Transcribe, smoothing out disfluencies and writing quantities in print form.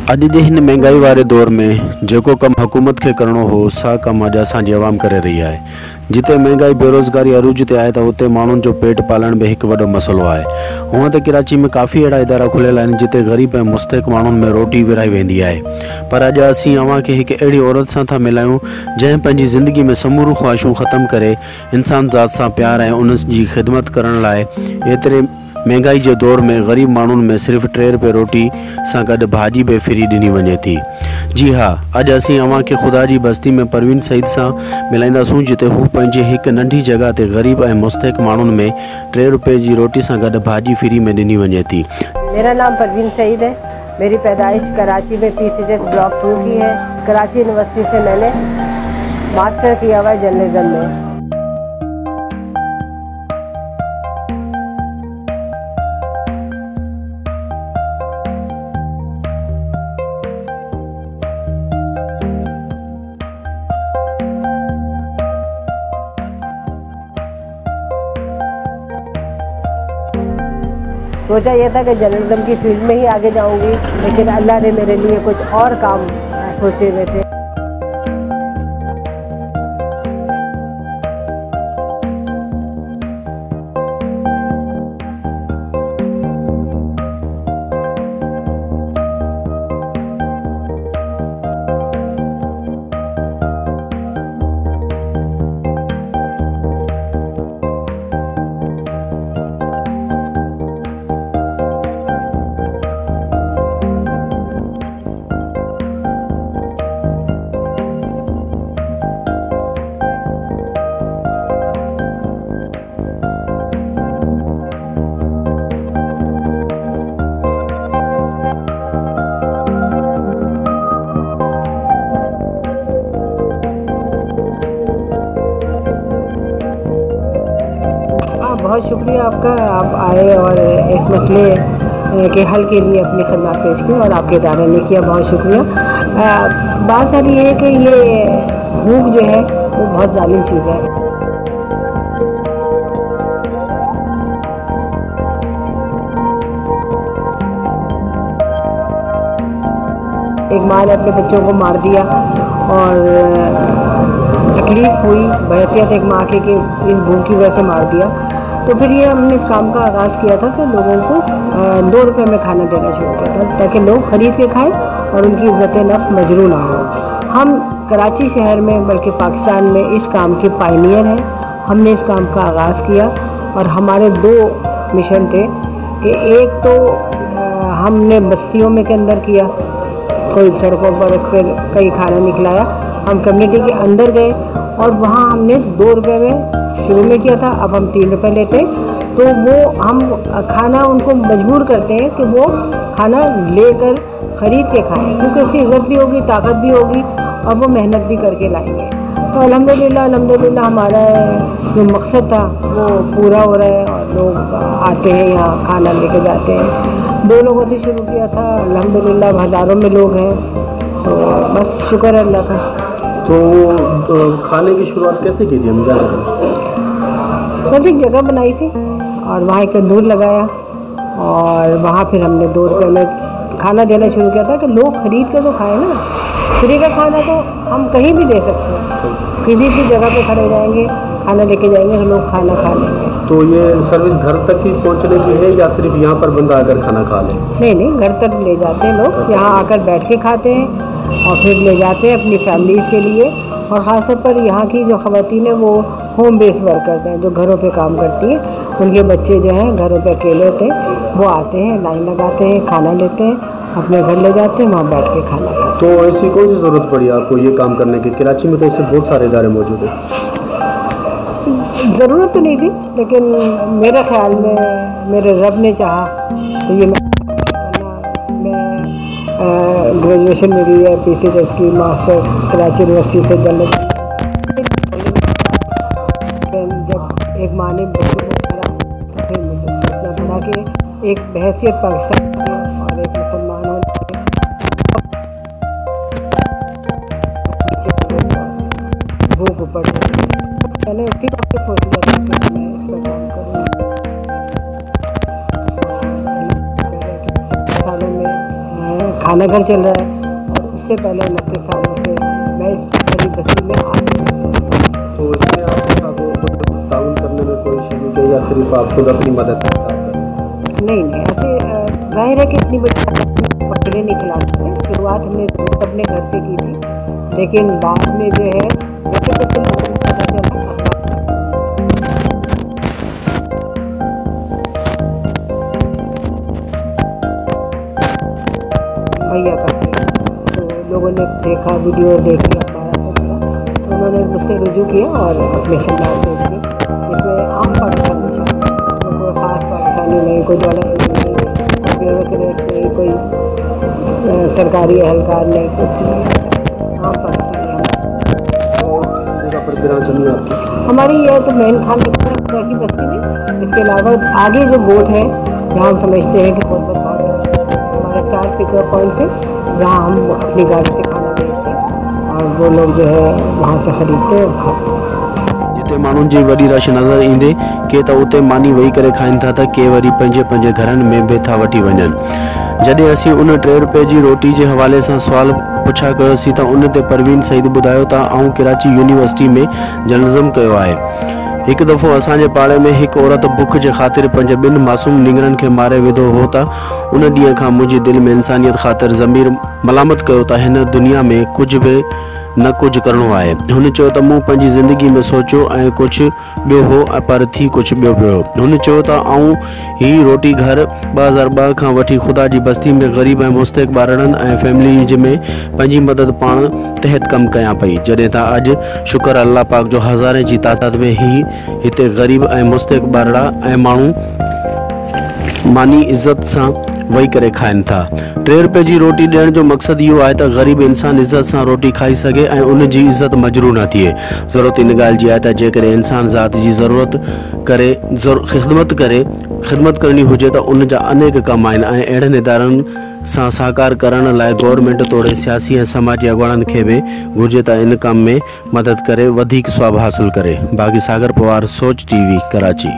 अॼु जे हिन महांगाई वारे दौर में जेको कमु हुकूमत खे करिणो हो सा कमु अॼु असांजी आवाम करे रही आहे। जिते महांगाई बेरोज़गारी अरूज ते आहे त उते माण्हुनि जो पेट पालण बि हिकु वॾो मसइलो आहे। हूअं त कराची में काफ़ी अहिड़ा इदारा खुलियल आहिनि जिते ग़रीब ऐं मुस्तहिक़ माण्हुनि में रोटी विराई वेंदी आहे। पर अॼु असीं अव्हांखे हिकु अहिड़ी औरत सां था मिलायूं जंहिं पंहिंजी ज़िंदगी में समूरू ख़्वाहिशूं ख़तमु करे इंसान ज़ात सां प्यार ऐं उन जी ख़िदमत करण लाइ एतिरे महंगाई के दौर में गरीब माण्हुनि में सिर्फ़ 3 रुपए रोटी सां गॾु भाॼी बि फ्री ॾिनी वञे थी। जी हाँ, अॼु असीं अव्हांखे ख़ुदा जी बस्ती में परवीन सईद सां मिलाईंदासूं जिते हू पंहिंजे हिकु नंढी जॻह ते गरीब ऐं मुस्तहिक़ माण्हुनि में 3 रुपए जी रोटी सां गॾु भाॼी फ्री में ॾिनी वञे थी। मेरा नाम परवीन सईद है। मेरी पैदाइश कराची में PCHS ब्लॉक 2 की है। कराची यूनिवर्सिटी से मैंने मास्टर किया हुआ है जर्नलिज्म में। सोचा यह था कि जर्नलिज्म की फील्ड में ही आगे जाऊंगी, लेकिन अल्लाह ने मेरे लिए कुछ और काम सोचे हुए थे। बहुत शुक्रिया आपका, आप आए और इस मसले के हल के लिए अपनी खदमात पेश की और आपके इदारे ने किया, बहुत शुक्रिया। बात सारी ये है कि ये भूख जो है वो बहुत जालिम चीज़ है। एक माँ ने अपने बच्चों को मार दिया और तकलीफ़ हुई बहैसियत एक माँ के कि इस भूख की वजह से मार दिया। तो फिर ये हमने इस काम का आगाज़ किया था कि लोगों को 2 रुपए में खाना देना शुरू किया था ताकि लोग ख़रीद के खाएं और उनकी इज़्ज़त नफ्स मजरू ना हो। हम कराची शहर में बल्कि पाकिस्तान में इस काम के पायनियर हैं। हमने इस काम का आगाज़ किया और हमारे 2 मिशन थे कि एक तो हमने बस्तियों में के अंदर किया, कोई सड़कों पर उस पर कई खाना निकलाया। हम कम्युनिटी के अंदर गए और वहाँ हमने 2 रुपए में शुरू में किया था, अब हम 3 रुपए लेते हैं। तो वो हम खाना उनको मजबूर करते हैं कि वो खाना लेकर ख़रीद के खाएं, क्योंकि उसकी इज़्ज़त भी होगी, ताकत भी होगी और वो मेहनत भी करके लाएंगे। तो अल्हम्दुलिल्लाह हमारा जो मकसद था वो पूरा हो रहा है और लोग आते हैं यहाँ खाना लेके जाते हैं। 2 लोगों से शुरू किया था, अल्हम्दुलिल्लाह हज़ारों में लोग हैं, तो बस शुक्र है अल्लाह का। तो खाने की शुरुआत कैसे की थी? हम जाना बस एक जगह बनाई थी और वहाँ एक तंदूर लगाया और वहाँ फिर हमने 2 रुपए में खाना देना शुरू किया था कि लोग ख़रीद के तो खाएं ना। फ्री का खाना तो हम कहीं भी दे सकते हैं, किसी भी जगह पे खड़े जाएंगे, खाना लेके जाएंगे तो लोग खाना खा लेंगे। तो ये सर्विस घर तक ही पहुँचने की है या सिर्फ यहाँ पर बंदा आकर खाना खा ले? नहीं, घर तक ले जाते हैं लोग, यहाँ आकर बैठ के खाते हैं और फिर ले जाते हैं अपनी फैमिलीज़ के लिए। और ख़ासतौर पर यहाँ की जो ख़वातीन हैं वो होम बेस वर्कर हैं, जो घरों पे काम करती हैं। उनके बच्चे जो हैं घरों पे अकेले होते हैं, वो आते हैं, लाइन लगाते हैं, खाना लेते हैं, अपने घर ले जाते हैं, वहाँ बैठ के खाना खाते हैं। तो ऐसी कौन सी ज़रूरत पड़ी आपको ये काम करने की? कराची में तो ऐसे बहुत सारे इदारे मौजूद हैं। ज़रूरत तो नहीं थी, लेकिन मेरे ख्याल में मेरे रब ने चाहा तो ये मैं ग्रेजुएशन मेरी है PCHS की, मास्टर कराची यूनिवर्सिटी से जर्नलिज्म। जब एक माँ ने बच्चों को मारा तो फिर मुझे सोचना पड़ा कि एक बहैसियत पाकिस्तान की और एक मुसलमान होने भूख ऊपर मैंने उसी वक्त सोच लिया था कि मैं इस पर काम करूँगी। खाना घर चल रहा है। और उससे पहले 29 सालों से मैं इस गरीब बस्ती में आ चुकी थी। तो इसमें आपको ताउन करने में कोई शरीक है या सिर्फ आप खुद अपनी मदद करते हैं? नहीं, ऐसे जाहिर है कि इतनी बड़ी कपड़े नहीं खिलाते थे। शुरुआत हमने अपने घर से की थी, लेकिन बाद में जो है जैसे जैसे लोगों को पता चला भैया करते हैं, तो लोगों ने देखा, वीडियो देखी, हमारा तो मिला, तो उन्होंने मुझसे रुजू किया और अपने खिलाफ पेश किए, जिसमें आम पाकिस्तानी कोई ख़ास पाकिस्तानी नहीं, कोई डॉलर नहीं, कोई ब्यूरोक्रेट नहीं, कोई सरकारी एहलकार नहीं, कुछ नहीं, आम पाकिस्तानी। हमारी यह तो मेन खान की बस्ती में, इसके अलावा आगे जो गोट है जहाँ हम समझते हैं कि बहुत हमारा 4 पिकअप पॉइंट्स है जहाँ हम अपनी गाड़ी से खाना बेचते हैं और वो लोग जो है वहाँ से ख़रीदते और खाते हैं। जिते माण्हुनि जी वॾी रश नज़र ईंदे के त उते मानी वेही करे खाइनि था त के वरी पंहिंजे घरनि में बि था वठी वञनि। जॾहिं असीं उन 3 रुपए जी रोटी जे हवाले सां सुवाल पुछा कयोसीं त उन ते परवीन सईद ॿुधायो त आउं कराची यूनिवर्सिटी में जर्नलिज़म कयो आहे। एक दफ़ो असांजे पाड़े में एक औरत बुख जे ख़ातिर पंहिंजे 2 मासूम निंगरनि खे मारे विधो हो त उन ॾींहं खां मुंहिंजी दिलि में इंसानियत ख़ातिर ज़मीर मलामत कयो त हिन दुनिया में कुझु बि न कुछ करणो आहे। हुन चयो त मूं पंहिंजी ज़िंदगी में सोचियो ऐं कुझु ॿियो हो पर थी कुझु ॿियो पियो। हुन चयो त आउं ही रोटी घर 2002 खां वठी ख़ुदा जी बस्ती में ग़रीब ऐं मुस्तहिक़ ॿारनि ऐं फैमिली में पंहिंजी मदद पाण तहत कमु कयां पई, जॾहिं त अॼु शुक्र अल्लाह पाक जो हज़ारे जी तादाद में ही हिते ग़रीब ऐं मुस्तहिक़ ॿारड़ा ऐं माण्हू मानी इज़त सां वही करे खाइनि था। 3 रुपए जी रोटी ॾियण जो मक़सदु इहो आहे त ग़रीब इंसान इज़त सां रोटी खाई सघे ऐं उन जी इज़त मजरू न थिए। ज़रूरत इन ॻाल्हि जी आहे त जेकॾहिं इंसान ज़ात जी ख़िदमत करणी हुजे त उन जा अनेक कम आहिनि ऐं अहिड़नि इदारनि सां साकार करण लाइ गवर्नमेंट तोड़े सियासी ऐं समाजी अॻवाननि खे बि घुर्जे त इन कम में मदद करे वधीक स्वाब हासिल करे। बाग़ी सागर पवार, सोच TV, कराची।